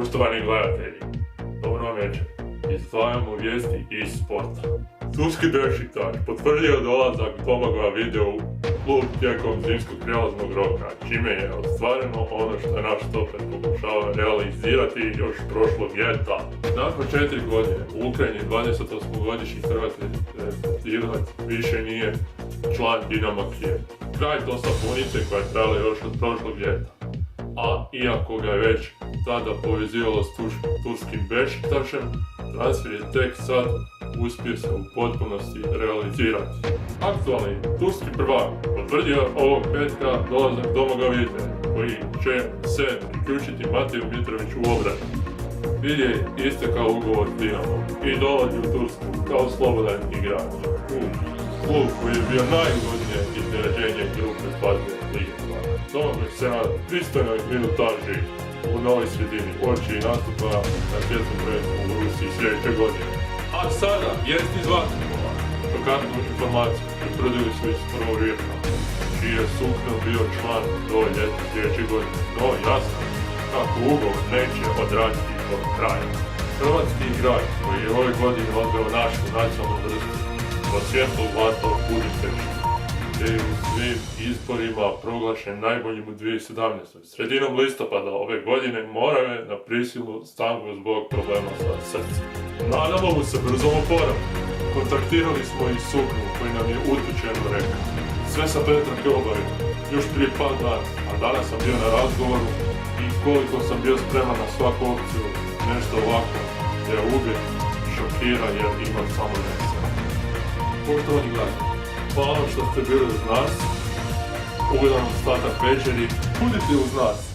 Poštovani gledatelji, dobro vam večer. Izdvajamo vijesti iz sporta. Turski Bešiktaš potvrdio dolazak Domagoja Videa u klub tijekom zimskog prijelaznog roka, čime je ostvareno ono što je naš stoper pokušao realizirati još prošlog ljeta. Nakon 4 godine u Ukrajini 28-godišnji hrvatski reprezentativac više nije član Dinama Kijev. Kraj to sapunice koja je trajala još od prošlog ljeta. A iako ga je već tada povezivalo s turskim Bešiktašem, transfer je tek sad uspio se u potpunosti realizirati. Aktualni turski prvak potvrdio ovog petka dolazak Domagoja Videa, koji će se priključiti Matiju Mitroviću u obrani. Videa je istekao ugovor s Dinamom i dolazi u Tursku kao slobodan igrač. Klub koji je bio najugodnije iznenađenje grupe faze Lige 2. Domagoj se na pristojnoj minutaži u novoj sredini uoči nastupa na svjetskom prvenstvu u Rusiji sljedeće godine. A sada, vijest iz vaterpola. Šokantnu informaciju potvrdili su iz prvog rijeka, čiji je Sukno bio član do ljeta sljedeće godine. No jasno, kako ugovor neće odraditi do kraja. Hrvatski igrač koji je ove godine odveo našu nacionalnu vrstu od svjetlog zlata u Budimpešti, te je u svim izborima proglašen najboljim u 2017. Sredinom listopada ove godine morao je na prisilnu stanku zbog problema sa srcem. Nadamo mu se brzom oporavku. Kontaktirali smo i Suknu koji nam je utvrđeno rekao. Sve sam Petra obavio još prije par dana, a danas sam bio na razgovoru i koliko sam bio spreman na svaku opciju, nešto ovako te uvijek šokira jer imam samo nešto. Poštovani gledatelji, hvala što ste bili uz nas, ugodan ostatak večeri, budite uz nas.